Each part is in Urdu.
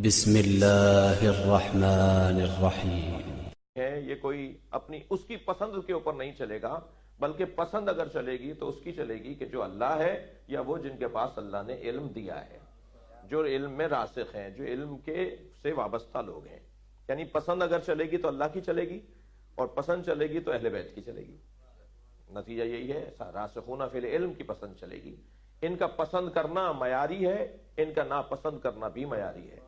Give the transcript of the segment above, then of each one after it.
بسم اللہ الرحمن الرحیم ہے یہ کوئی اپنی اس کی پسند کے اوپر نہیں چلے گا، بلکہ پسند اگر چلے گی تو اس کی چلے گی کہ جو اللہ ہے یا وہ جن کے پاس اللہ نے علم دیا ہے، جو علم میں راسخ ہیں، جو علم کے سے وابستہ لوگ ہیں۔ یعنی پسند اگر چلے گی تو اللہ کی چلے گی، اور پسند چلے گی تو اہل بیت کی چلے گی۔ نتیجہ یہی ہے، راسخون فی العلم کی پسند چلے گی۔ ان کا پسند کرنا معیاری ہے، ان کا ناپسند کرنا بھی معیاری ہے۔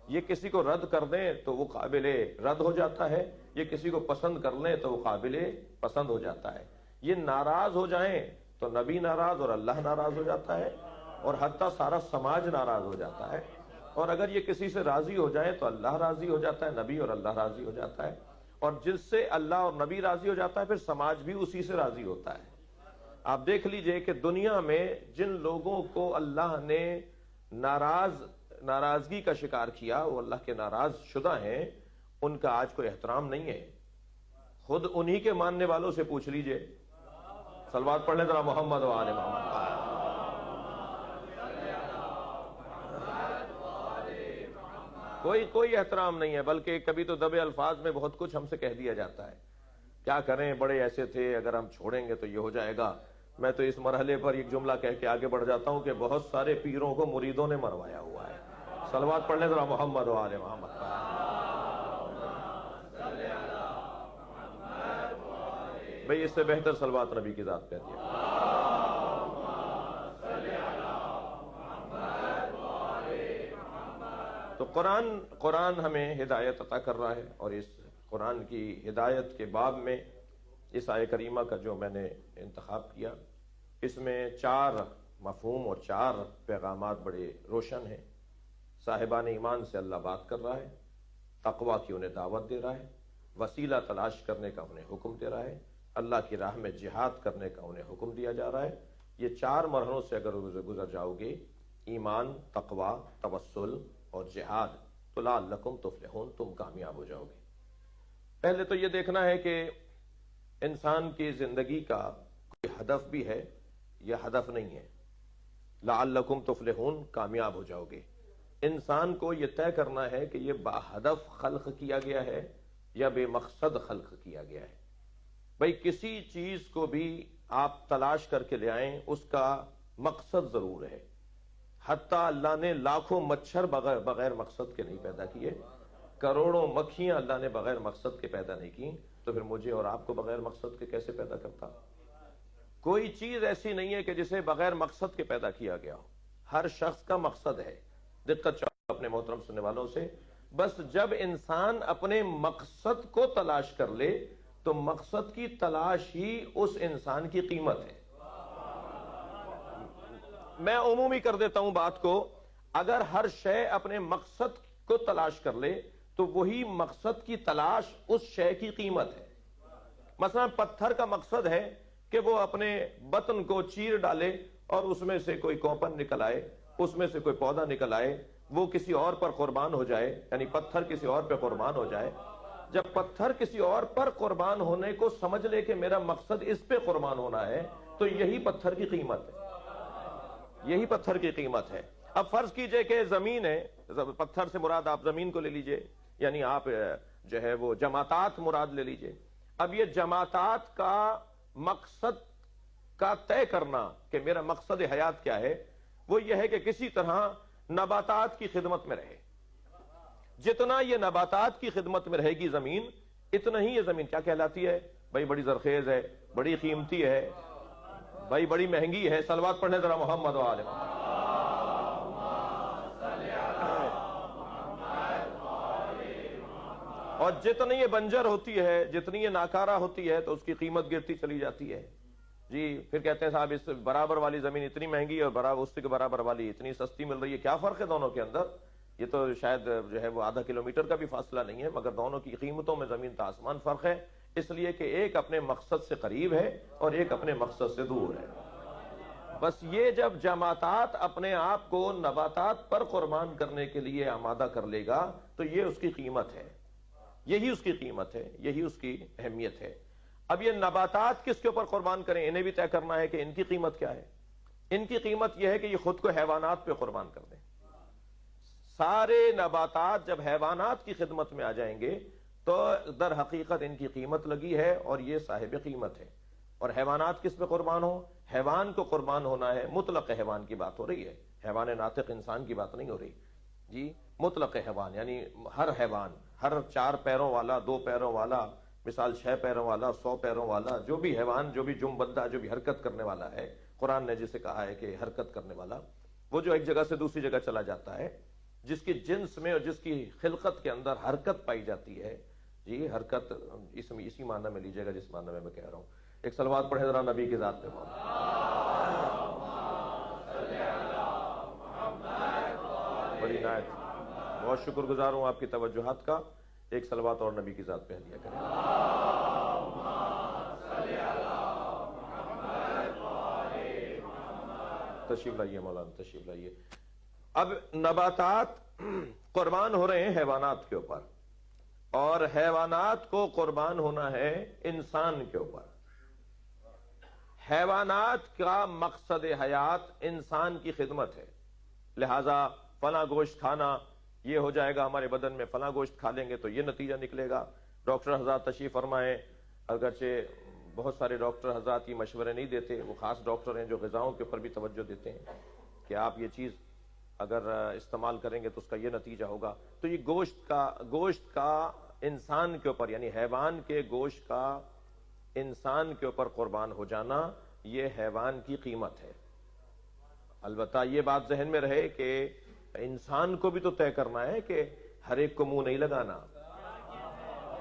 یہ کسی کو رد کر دیں تو وہ قابل رد ہو جاتا ہے، یہ کسی کو پسند کر لیں تو وہ قابل پسند ہو جاتا ہے۔ یہ ناراض ہو جائیں تو نبی ناراض اور اللہ ناراض ہو جاتا ہے، اور حتیٰ سارا سماج ناراض ہو جاتا ہے۔ اور اگر یہ کسی سے راضی ہو جائیں تو اللہ راضی ہو جاتا ہے، نبی اور اللہ راضی ہو جاتا ہے، اور جس سے اللہ اور نبی راضی ہو جاتا ہے پھر سماج بھی اسی سے راضی ہوتا ہے۔ آپ دیکھ لیجئے کہ دنیا میں جن لوگوں کو اللہ نے ناراضگی کا شکار کیا، وہ اللہ کے ناراض شدہ ہیں، ان کا آج کوئی احترام نہیں ہے۔ خود انہی کے ماننے والوں سے پوچھ لیجئے، صلوات پڑھ لیں ذرا محمد و آل محمد۔ کوئی احترام نہیں ہے، بلکہ کبھی تو دبے الفاظ میں بہت کچھ ہم سے کہہ دیا جاتا ہے۔ کیا کریں، بڑے ایسے تھے، اگر ہم چھوڑیں گے تو یہ ہو جائے گا۔ میں تو اس مرحلے پر ایک جملہ کہہ کے آگے بڑھ جاتا ہوں کہ بہت سارے پیروں کو مریدوں نے مروایا ہوا ہے۔ صلوات پڑھ لیں ذرا محمد و آل محمد۔ بھئی اس سے بہتر صلوات نبی کی ذات پہ ہے۔ تو قرآن ہمیں ہدایت عطا کر رہا ہے، اور اس قرآن کی ہدایت کے باب میں اس آیہ کریمہ کا جو میں نے انتخاب کیا، اس میں 4 مفہوم اور 4 پیغامات بڑے روشن ہیں۔ صاحبان ایمان سے اللہ بات کر رہا ہے، تقوی کی انہیں دعوت دے رہا ہے، وسیلہ تلاش کرنے کا انہیں حکم دے رہا ہے، اللہ کی راہ میں جہاد کرنے کا انہیں حکم دیا جا رہا ہے۔ یہ 4 مرحلوں سے اگر گزر جاؤ گے، ایمان، تقوی، توسل اور جہاد، تو لعلکم تفلحون، تم کامیاب ہو جاؤ گے۔ پہلے تو یہ دیکھنا ہے کہ انسان کی زندگی کا کوئی ہدف بھی ہے یا ہدف نہیں ہے۔ لعلکم تفلحون، کامیاب ہو جاؤ گے۔ انسان کو یہ طے کرنا ہے کہ یہ با ہدف خلق کیا گیا ہے یا بے مقصد خلق کیا گیا ہے۔ بھئی کسی چیز کو بھی آپ تلاش کر کے لے آئیں، اس کا مقصد ضرور ہے۔ حتیٰ اللہ نے لاکھوں مچھر بغیر مقصد کے نہیں پیدا کیے، کروڑوں مکھیاں اللہ نے بغیر مقصد کے پیدا نہیں کی، تو پھر مجھے اور آپ کو بغیر مقصد کے کیسے پیدا کرتا؟ کوئی چیز ایسی نہیں ہے کہ جسے بغیر مقصد کے پیدا کیا گیا ہو، ہر شخص کا مقصد ہے۔ دقت چاہو اپنے محترم سننے والوں سے، بس جب انسان اپنے مقصد کو تلاش کر لے تو مقصد کی تلاش ہی اس انسان کی قیمت ہے۔ میں عمومی کر دیتا ہوں بات کو، اگر ہر شے اپنے مقصد کو تلاش کر لے تو وہی مقصد کی تلاش اس شے کی قیمت ہے۔ مثلا پتھر کا مقصد ہے کہ وہ اپنے بطن کو چیر ڈالے اور اس میں سے کوئی کوپن نکل آئے، اس میں سے کوئی پودا نکل آئے، وہ کسی اور پر قربان ہو جائے، یعنی پتھر کسی اور پہ قربان ہو جائے۔ جب پتھر کسی اور پر قربان ہونے کو سمجھ لے کہ میرا مقصد اس پہ قربان ہونا ہے، تو یہی پتھر کی قیمت ہے، یہی پتھر کی قیمت ہے۔ اب فرض کیجئے کہ زمین ہے، پتھر سے مراد آپ زمین کو لے لیجئے، یعنی آپ جو ہے وہ جماعتات مراد لے لیجئے۔ اب یہ جماعتات کا مقصد کا طے کرنا کہ میرا مقصد حیات کیا ہے، وہ یہ ہے کہ کسی طرح نباتات کی خدمت میں رہے۔ جتنا یہ نباتات کی خدمت میں رہے گی زمین، اتنا ہی یہ زمین کیا کہلاتی ہے؟ بھائی بڑی زرخیز ہے، بڑی قیمتی ہے، بھائی بڑی مہنگی ہے۔ صلوات پڑھنے ذرا محمد و آل محمد۔ اور جتنی یہ بنجر ہوتی ہے، جتنی یہ ناکارہ ہوتی ہے، تو اس کی قیمت گرتی چلی جاتی ہے۔ جی پھر کہتے ہیں صاحب اس برابر والی زمین اتنی مہنگی اور اس کے برابر والی اتنی سستی مل رہی ہے، کیا فرق ہے دونوں کے اندر؟ یہ تو شاید جو ہے وہ آدھا کلومیٹر کا بھی فاصلہ نہیں ہے، مگر دونوں کی قیمتوں میں زمین تا آسمان فرق ہے، اس لیے کہ ایک اپنے مقصد سے قریب ہے اور ایک اپنے مقصد سے دور ہے۔ بس یہ جب جماعتات اپنے آپ کو نباتات پر قربان کرنے کے لیے آمادہ کر لے گا تو یہ اس کی قیمت ہے، یہی اس کی قیمت ہے، یہی اس کی اہمیت ہے۔ اب یہ نباتات کس کے اوپر قربان کریں، انہیں بھی طے کرنا ہے کہ ان کی قیمت کیا ہے۔ ان کی قیمت یہ ہے کہ یہ خود کو حیوانات پہ قربان کر دیں۔ سارے نباتات جب حیوانات کی خدمت میں آ جائیں گے تو در حقیقت ان کی قیمت لگی ہے اور یہ صاحب قیمت ہے. اور حیوانات کس پہ قربان ہو؟ حیوان کو قربان ہونا ہے. مطلق حیوان کی بات ہو رہی ہے، حیوان ناطق انسان کی بات نہیں ہو رہی جی. مطلق حیوان یعنی ہر حیوان، ہر 4 پیروں والا، 2 پیروں والا، مثال 6 پیروں والا، 100 پیروں والا، جو بھی حیوان، جو بھی جنبدہ، جو بھی حرکت کرنے والا ہے، قرآن نے جسے کہا ہے کہ حرکت کرنے والا، وہ جو ایک جگہ سے دوسری جگہ چلا جاتا ہے، جس کی جنس میں اور جس کی خلقت کے اندر حرکت پائی جاتی ہے جی. حرکت اسی معنی میں لیجئے گا جس معنی میں کہہ رہا ہوں. ایک صلوات پڑھیں ذرا نبی کی ذات پہ. بڑی نایت، بہت شکر گزار ہوں آپ کی توجہات کا. ایک صلوات اور نبی کی ذات پہ ہدیہ کریں. تشریف لائیے مولانا، تشریف لائیے. اب نباتات قربان ہو رہے ہیں حیوانات کے اوپر، اور حیوانات کو قربان ہونا ہے انسان کے اوپر. حیوانات کا مقصد حیات انسان کی خدمت ہے، لہذا فلاں گوشت کھانا یہ ہو جائے گا ہمارے بدن میں، فلاں گوشت کھا لیں گے تو یہ نتیجہ نکلے گا. ڈاکٹر حضرات تشریف فرمائیں. اگرچہ بہت سارے ڈاکٹر حضرات یہ مشورے نہیں دیتے، وہ خاص ڈاکٹر ہیں جو غذاؤں کے اوپر بھی توجہ دیتے ہیں کہ آپ یہ چیز اگر استعمال کریں گے تو اس کا یہ نتیجہ ہوگا. تو یہ گوشت کا انسان کے اوپر، یعنی حیوان کے گوشت کا انسان کے اوپر قربان ہو جانا، یہ حیوان کی قیمت ہے. البتہ یہ بات ذہن میں رہے کہ انسان کو بھی تو طے کرنا ہے کہ ہر ایک کو منہ نہیں لگانا.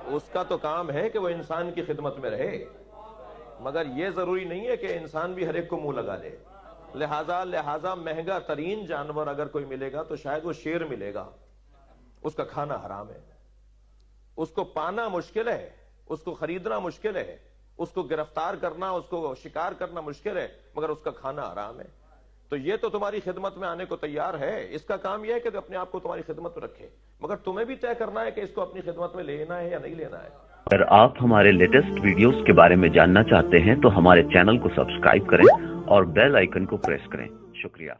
اس کا تو کام ہے کہ وہ انسان کی خدمت میں رہے، مگر یہ ضروری نہیں ہے کہ انسان بھی ہر ایک کو منہ لگا لے. لہذا مہنگا ترین جانور اگر کوئی ملے گا تو شاید وہ شیر ملے گا. اس کا کھانا حرام ہے، اس کو پانا مشکل ہے، اس کو خریدنا مشکل ہے، اس کو گرفتار کرنا، اس کو شکار کرنا مشکل ہے، مگر اس کا کھانا حرام ہے. تو یہ تو تمہاری خدمت میں آنے کو تیار ہے. اس کا کام یہ ہے کہ اپنے آپ کو تمہاری خدمت میں رکھے، مگر تمہیں بھی طے کرنا ہے کہ اس کو اپنی خدمت میں لینا ہے یا نہیں لینا ہے. اگر آپ ہمارے لیٹسٹ ویڈیوز کے بارے میں جاننا چاہتے ہیں تو ہمارے چینل کو سبسکرائب کریں اور بیل آئیکن کو پریس کریں. شکریہ.